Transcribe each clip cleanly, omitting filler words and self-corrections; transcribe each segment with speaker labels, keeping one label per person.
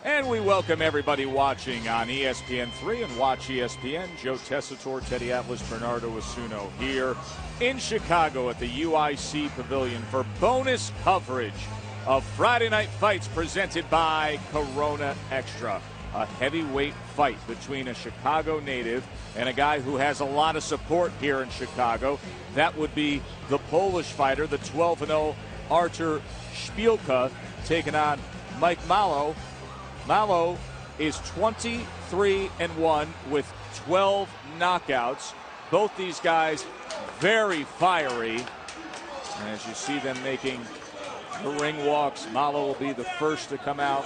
Speaker 1: And we welcome everybody watching on ESPN3 and Watch ESPN. Joe Tessitore, Teddy Atlas, Bernardo Asuno here in Chicago at the UIC Pavilion for bonus coverage of Friday Night Fights presented by Corona Extra. A heavyweight fight between a Chicago native and a guy who has a lot of support here in Chicago. That would be the Polish fighter, the 12-0 Artur Szpilka, taking on Mike Malo. Malo is 23-1 with 12 knockouts. Both these guys very fiery. And as you see them making the ring walks, Malo will be the first to come out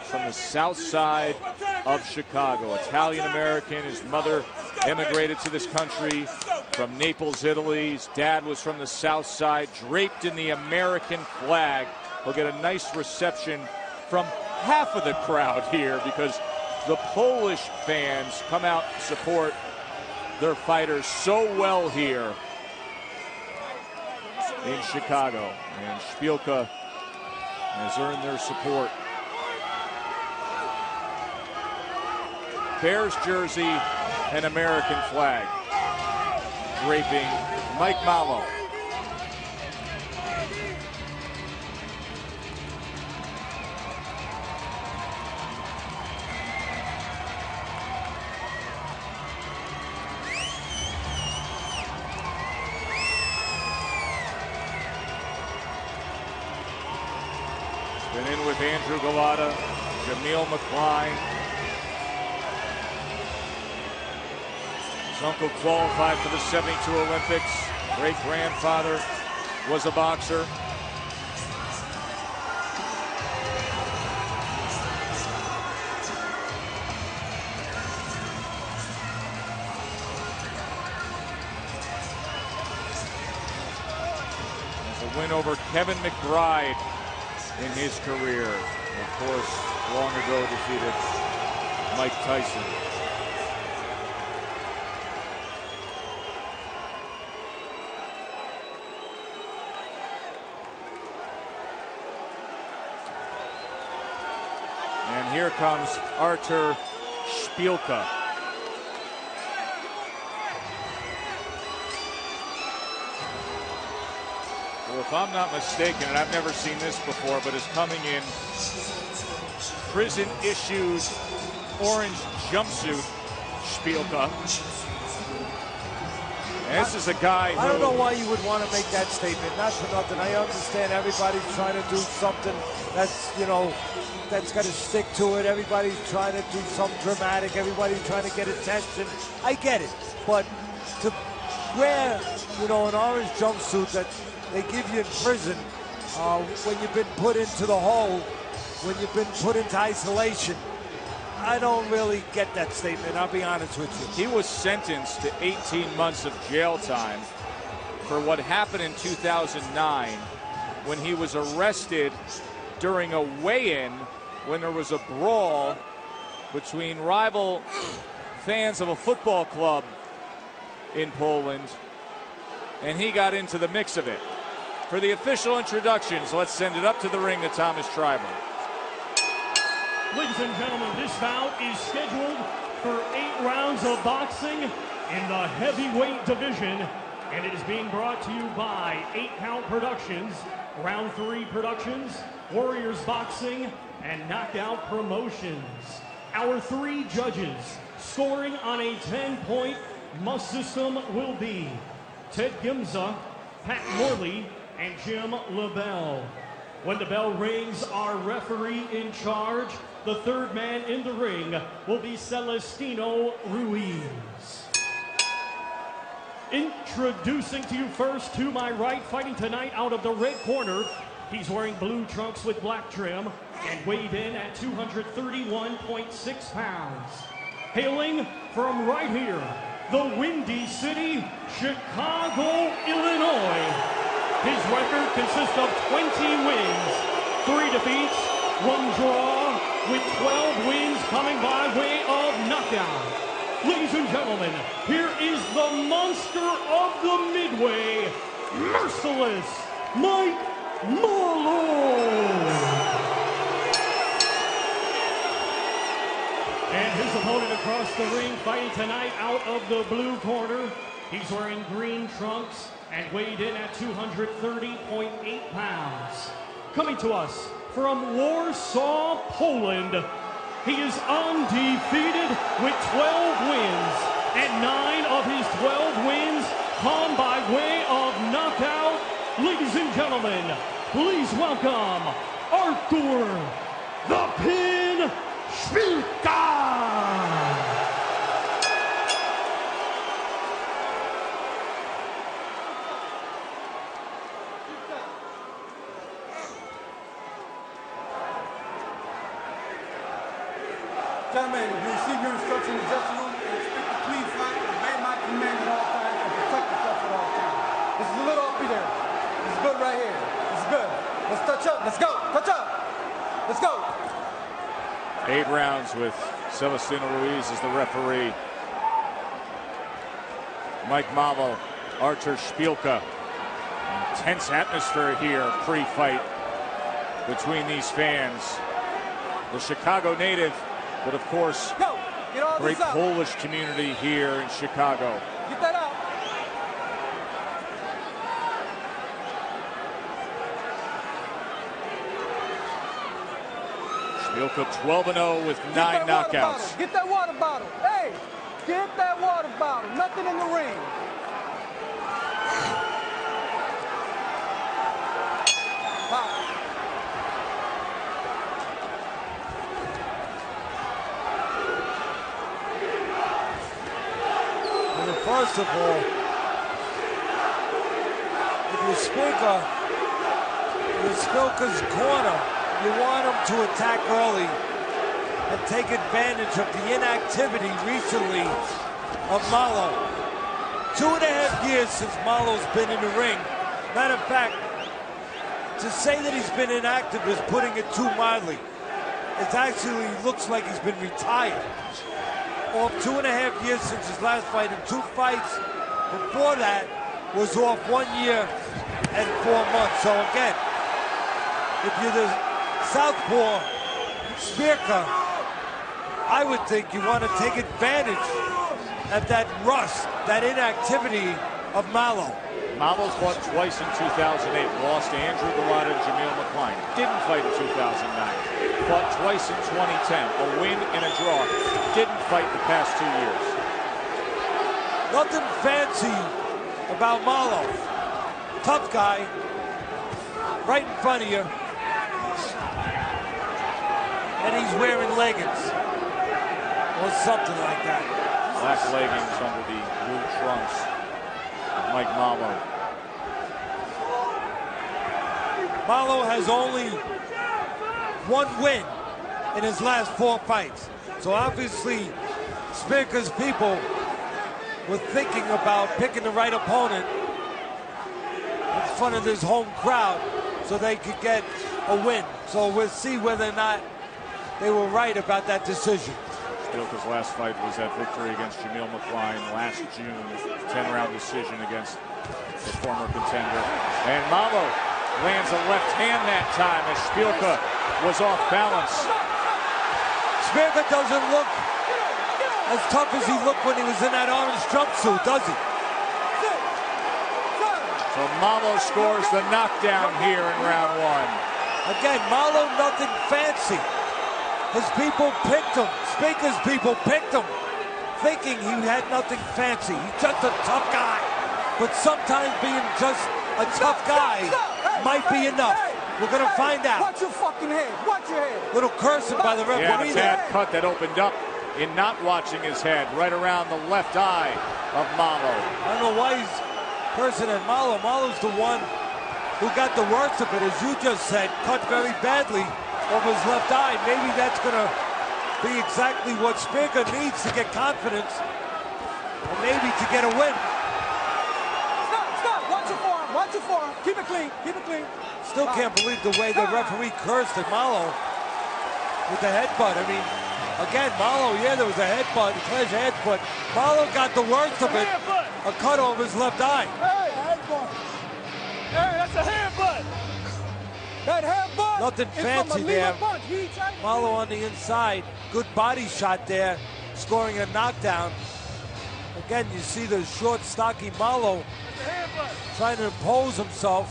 Speaker 1: from the south side of Chicago. Italian-American. His mother emigrated to this country from Naples, Italy. His dad was from the south side, draped in the American flag. He'll get a nice reception from half of the crowd here because the Polish fans come out to support their fighters so well here in Chicago. And Szpilka has earned their support. Bears jersey and American flag draping Mike Malo. Been in with Andrew Galata, Jamil McCline. His uncle qualified for the 72 Olympics. Great-grandfather was a boxer. There's a win over Kevin McBride in his career. Of course, long ago defeated Mike Tyson. And here comes Artur Szpilka. Well, if I'm not mistaken, and I've never seen this before, but is coming in prison-issued orange jumpsuit, Szpilka. And this is a guy who...
Speaker 2: I don't know why you would want to make that statement. Not for nothing. I understand everybody's trying to do something that's, you know, that's got to stick to it. Everybody's trying to do something dramatic. Everybody's trying to get attention. I get it. But to wear, you know, an orange jumpsuit that they give you in prison when you've been put into the hole, when you've been put into isolation, I don't really get that statement, I'll be honest with you.
Speaker 1: He was sentenced to 18 months of jail time for what happened in 2009 when he was arrested during a weigh-in when there was a brawl between rival fans of a football club in Poland, and he got into the mix of it. For the official introductions, let's send it up to the ring to Thomas Schreiber.
Speaker 3: Ladies and gentlemen, this bout is scheduled for 8 rounds of boxing in the heavyweight division, and it is being brought to you by 8 Count Productions, Round 3 Productions, Warriors Boxing, and Knockout Promotions. Our 3 judges scoring on a 10-point must system will be Ted Gimza, Pat Morley, and Jim LaBelle. When the bell rings, our referee in charge, the 3rd man in the ring, will be Celestino Ruiz. Introducing to you first, to my right, fighting tonight out of the red corner, he's wearing blue trunks with black trim and weighed in at 231.6 pounds. Hailing from right here, the Windy City, Chicago, Illinois. His record consists of 20 wins, 3 defeats, 1 draw, with 12 wins coming by way of knockout. Ladies and gentlemen, here is the monster of the Midway, Merciless Mike Malo. His opponent across the ring fighting tonight out of the blue corner. He's wearing green trunks and weighed in at 230.8 pounds. Coming to us from Warsaw, Poland, he is undefeated with 12 wins, and 9 of his 12 wins come by way of knockout. Ladies and gentlemen, please welcome Artur, the Pin Szpilka!
Speaker 4: Gentlemen, you receive your instruction in the dressing room and expect a clean fight, obey my command at all times, and protect yourself at all times. This is a little uppy there. This is good right here. This is good. Let's touch up. Let's go. Touch up. Let's go.
Speaker 1: 8 rounds with Celestino Ruiz as the referee. Mike Malo, Artur Szpilka. Intense atmosphere here pre-fight between these fans. The Chicago native, but of course, great Polish community here in Chicago.
Speaker 4: Get that out.
Speaker 1: Szpilka 12-0 with 9 knockouts.
Speaker 4: Get that water bottle. Hey, get that water bottle. Nothing in the ring.
Speaker 2: First of all, if you're Szpilka's corner, you want him to attack early and take advantage of the inactivity recently of Malo. 2.5 years since Malo's been in the ring. Matter of fact, to say that he's been inactive is putting it too mildly. It actually looks like he's been retired. Off 2.5 years since his last fight, and 2 fights before that was off 1 year and 4 months. So again, if you're the southpaw Szpilka, I would think you want to take advantage of that rust, that inactivity of Malo.
Speaker 1: Malo's fought twice in 2008, lost to Andrew Galata and Jamil McCline. Didn't fight in 2009. Fought twice in 2010, a win and a draw. Didn't fight the past 2 years.
Speaker 2: Nothing fancy about Malo. Tough guy, right in front of you. And he's wearing leggings, or something like that.
Speaker 1: Black leggings under the blue trunks. Mike Malo.
Speaker 2: Malo has only 1 win in his last 4 fights. So obviously, Szpilka's people were thinking about picking the right opponent in front of this home crowd so they could get a win. So we'll see whether or not they were right about that decision.
Speaker 1: Szpilka's last fight was that victory against Jamil McCline last June, 10-round decision against the former contender. And Malo lands a left hand that time as Szpilka was off balance.
Speaker 2: Szpilka doesn't look as tough as he looked when he was in that orange jumpsuit, does he?
Speaker 1: So Malo scores the knockdown here in round 1.
Speaker 2: Again, Malo, nothing fancy. His people picked him. Szpilka's people picked him, thinking he had nothing fancy. He's just a tough guy. But sometimes being just a tough guy might be enough. We're going to find out.
Speaker 4: Watch your fucking head. Watch your head.
Speaker 2: Little cursing by the referee.
Speaker 1: Yeah, bad cut that opened up in not watching his head, right around the left eye of Malo.
Speaker 2: I don't know why he's cursing at Malo. Malo's the one who got the worst of it, as you just said, cut very badly over his left eye. Maybe that's going to be exactly what Szpilka needs to get confidence and maybe to get a win.
Speaker 4: Stop. Watch your forearm. Watch your forearm. Keep it clean. Keep it clean.
Speaker 2: Still can't believe the way the referee cursed at Malo with the headbutt. I mean, again, Malo, yeah, there was a headbutt, a clear headbutt. Malo got the worst of it, a cut over his left eye.
Speaker 4: Hey, headbutt. Hey, that's a headbutt. That headbutt.
Speaker 2: Nothing fancy there. Malo on the inside. Good body shot there. scoring a knockdown. Again, you see the short, stocky Malo trying to impose himself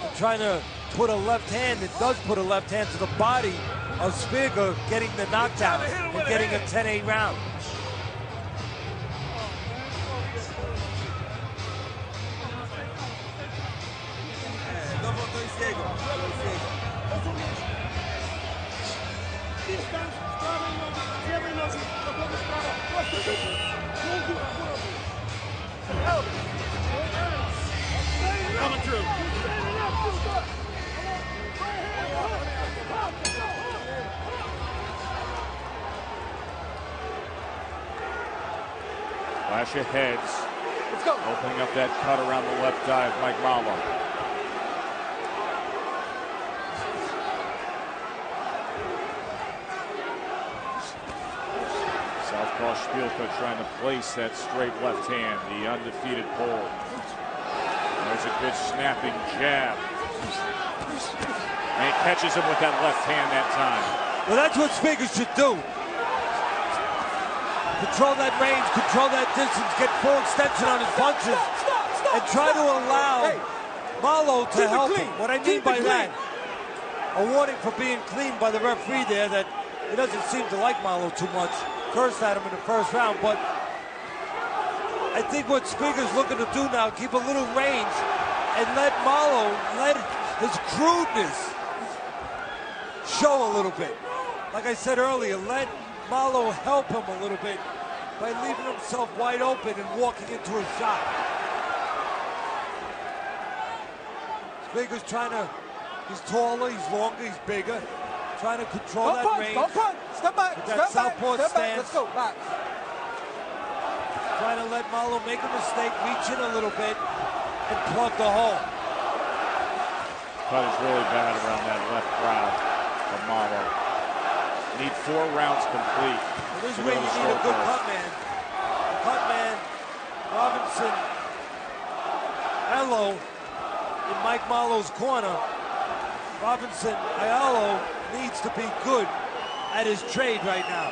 Speaker 2: and trying to put a left hand. It does put a left hand to the body of Szpilka, getting the knockdown and getting a 10-8 round.
Speaker 3: Coming through.
Speaker 1: Flash of heads. Let's go. Opening up that cut around the left eye of Mike Malo. Southpaw Szpilka trying to place that straight left hand, the undefeated Pole. There's a good snapping jab. And he catches him with that left hand that time.
Speaker 2: Well, that's what Szpilka should do. Control that range, control that distance, get full extension on his punches, and try to allow Malo to help him. What I mean by that, a warning for being clean by the referee there, that he doesn't seem to like Malo too much. Cursed at him in the first round, but I think what Szpilka's looking to do now, keep a little range and let Malo, let his crudeness show a little bit. Like I said earlier, let Malo help him a little bit by leaving himself wide open and walking into a shot. Szpilka's trying to, he's taller, he's longer, he's bigger, trying to control that range.
Speaker 4: Don't punch. Step back.
Speaker 2: With that southpaw stance.
Speaker 4: Let's go. Back.
Speaker 2: Trying to let Malo make a mistake, reach in a little bit, and plug the hole.
Speaker 1: Cut is really bad around that left brow of Malo. Need 4 rounds complete.
Speaker 2: Well, this is where you need a good cut man. A cut man, Robinson, Elo in Mike Malo's corner. Robinson, Ayalo needs to be good at his trade right now.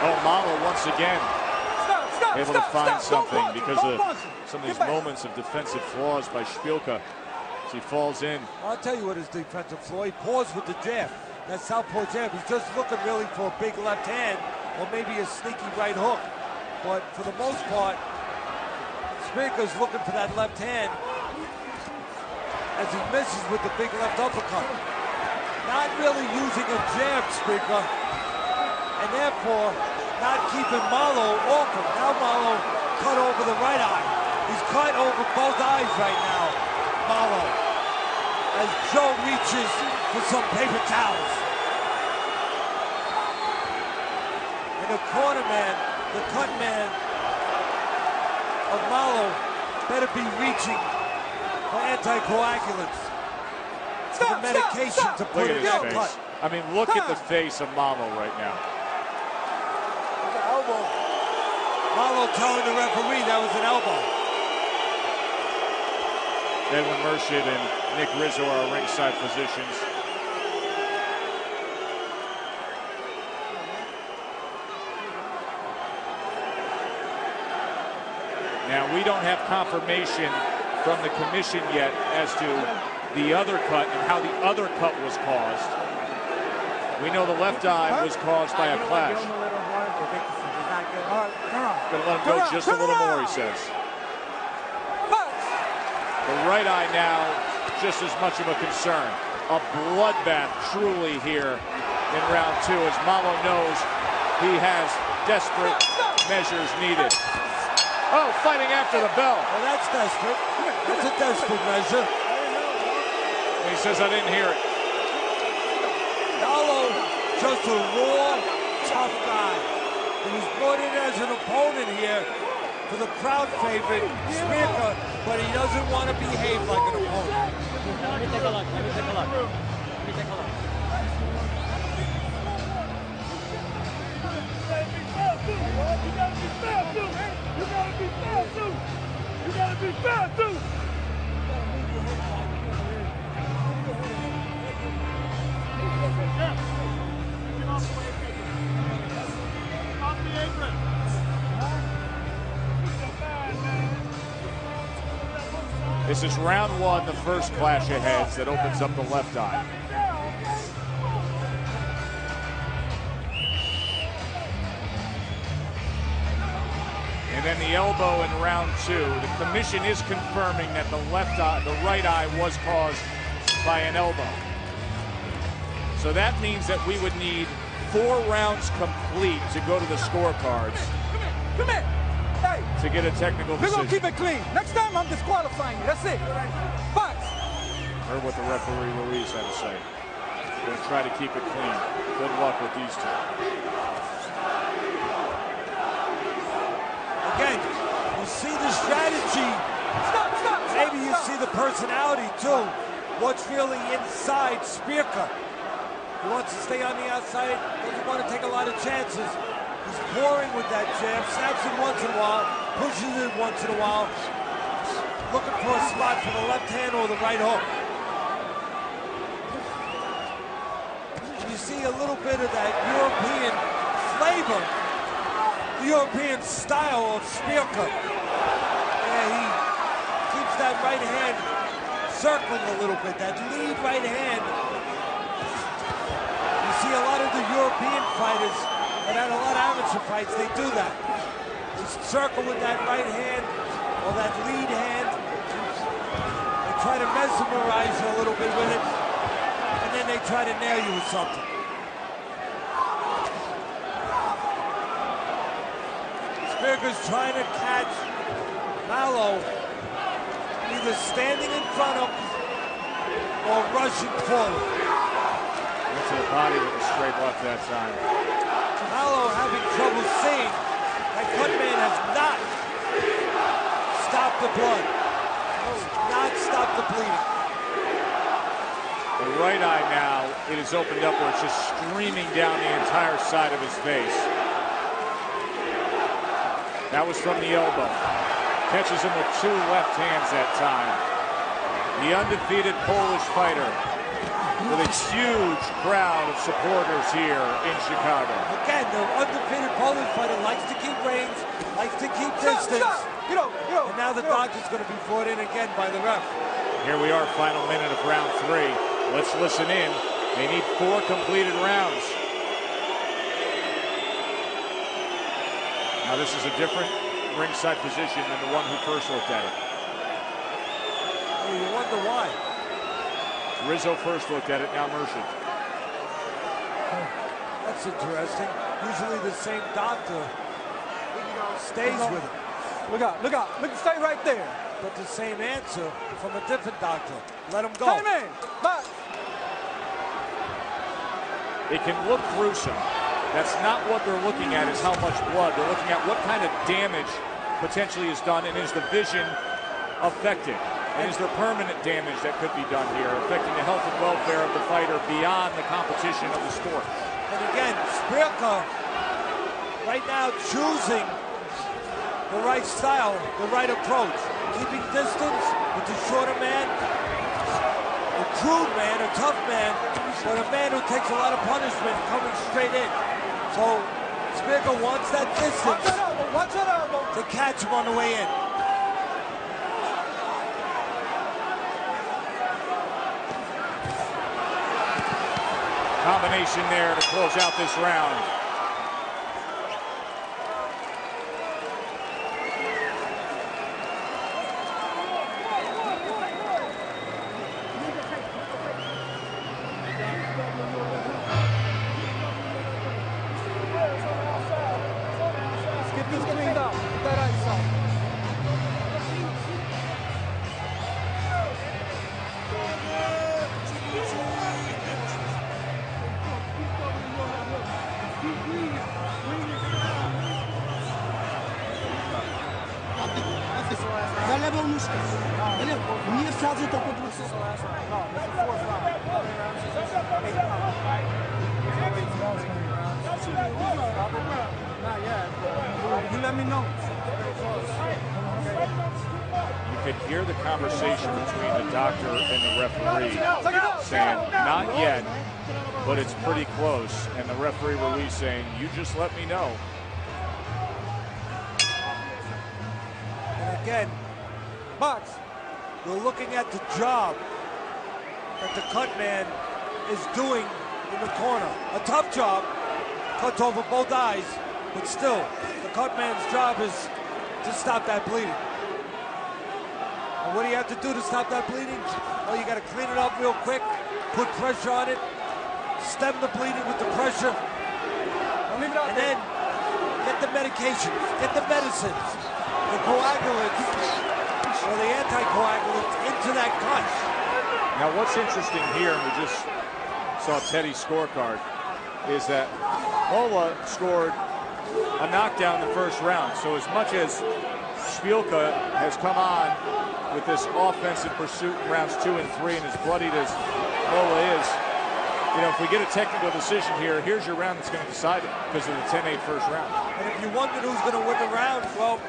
Speaker 1: Oh, Malo once again able to find something because of some of these moments of defensive flaws by Szpilka as he falls in.
Speaker 2: I'll tell you what his defensive flaw. He paused with the jab. That southpaw jab. He's just looking really for a big left hand or maybe a sneaky right hook. But for the most part, Szpilka's looking for that left hand as he misses with the big left uppercut. Not really using a jab, Szpilka, and therefore not keeping Malo off him. Now Malo cut over the right eye. He's cut over both eyes right now, Malo, as Joe reaches for some paper towels. And the corner man, the cut man of Malo, better be reaching for anticoagulants. The medication to put in that cut.
Speaker 1: I mean, look at the face of Malo right now.
Speaker 2: Malo telling the referee that was an elbow.
Speaker 1: Edwin Mershid and Nick Rizzo are ringside physicians. Now, we don't have confirmation from the commission yet as to the other cut and how the other cut was caused. We know the left eye was caused by a clash. Gonna let him go just a little more, he says. The right eye now, just as much of a concern. A bloodbath truly here in round 2 as Malo knows he has desperate measures needed. Oh, fighting after the bell.
Speaker 2: Well, that's desperate. That's a desperate measure.
Speaker 1: And he says, I didn't hear it.
Speaker 2: Malo, just a raw, tough guy. He was brought in as an opponent here for the crowd favorite, Szpilka, but he doesn't want to behave like an opponent.
Speaker 5: Let me take a look. Let me take a look. Let me take a look.
Speaker 3: You gotta be fair too. You gotta be fair too. You gotta be fair too. Yeah.
Speaker 1: This is round one, the first clash of heads that opens up the left eye. And then the elbow in round two. The commission is confirming that the right eye was caused by an elbow. So that means that we would need 4 rounds complete to go to the scorecards.
Speaker 4: Come here. Hey.
Speaker 1: To get a technical
Speaker 4: We're
Speaker 1: decision.
Speaker 4: going to keep it clean. Next time, I'm disqualifying you. That's it. Box.
Speaker 1: Heard what the referee Ruiz had to say. We're going to try to keep it clean. Good luck with these two.
Speaker 2: Again, you see the strategy.
Speaker 4: Stop.
Speaker 2: Maybe you see the personality, too. What's really inside Szpilka. He wants to stay on the outside. Doesn't want to take a lot of chances. He's pouring with that jab, snaps it once in a while, pushes it once in a while, looking for a spot for the left hand or the right hook. You see a little bit of that European flavor, the European style of Szpilka. Yeah, he keeps that right hand circling a little bit, that lead right hand. You see a lot of the European fighters that had a lot of amateur fights, they do that. They circle with that right hand or that lead hand. They try to mesmerize you a little bit with it, and then they try to nail you with something. Szpilka's trying to catch Malo either standing in front of or rushing forward.
Speaker 1: Into the body with a straight left that time.
Speaker 2: Malo having trouble seeing. That cut man has not stopped the blood. Not stopped the bleeding.
Speaker 1: The right eye now, it is opened up where it's just streaming down the entire side of his face. That was from the elbow. Catches him with 2 left hands that time. The undefeated Polish fighter with a huge crowd of supporters here in Chicago.
Speaker 2: Again, the undefeated Polish fighter likes to keep range, likes to keep distance. And now the doctor's going to be fought in again by the ref.
Speaker 1: Here we are, final minute of round 3. Let's listen in. They need 4 completed rounds. Now this is a different ringside position than the one who first looked at it.
Speaker 2: Oh, you wonder why.
Speaker 1: Rizzo first looked at it, now Merchant.
Speaker 2: That's interesting. Usually the same doctor stays with it.
Speaker 4: Look out. Stay right there.
Speaker 2: But the same answer from a different doctor. Let him go.
Speaker 4: Time in. Box.
Speaker 1: It can look gruesome. That's not what they're looking at, is how much blood. They're looking at what kind of damage potentially is done, and is the vision affected? And is there permanent damage that could be done here, affecting the health and welfare of the fighter beyond the competition of the sport?
Speaker 2: And again, Szpilka right now choosing the right style, the right approach. Keeping distance with the shorter man, a crude man, a tough man, but a man who takes a lot of punishment coming straight in. So Szpilka wants that distance to catch him on the way in.
Speaker 1: Combination there to close out this round.
Speaker 4: Let's get this cleaned up. Get that ice out.
Speaker 6: Za lewą nóżkę. Nie wsadzę to po prostu.
Speaker 4: You let me know.
Speaker 1: You could hear the conversation between the doctor and the referee saying, not yet, but it's pretty close. And the referee Ruiz saying, you just let me know.
Speaker 2: And again,
Speaker 4: Box.
Speaker 2: You're looking at the job that the cut man is doing in the corner. A tough job, cuts over both eyes, but still, the cut man's job is to stop that bleeding. And what do you have to do to stop that bleeding? Well, you got to clean it up real quick, put pressure on it, stem the bleeding with the pressure, and then get the medications, get the medicines, the coagulants, or the anticoagulants into that cut.
Speaker 1: Now, what's interesting here, and we just saw Teddy's scorecard, is that Mola scored a knockdown in the first round. So as much as Szpilka has come on with this offensive pursuit in rounds 2 and 3, and as bloodied as Mola is, you know, if we get a technical decision here, here's your round that's going to decide it because of the 10-8 first round.
Speaker 2: And if you wondered who's going to win the round, well,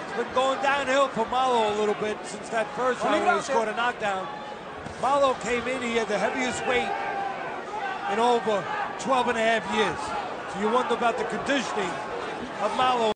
Speaker 2: it's been going downhill for Malo a little bit since that first round where he scored a knockdown. Malo came in, he had the heaviest weight in over 12 and a half years. So you wonder about the conditioning of Malo.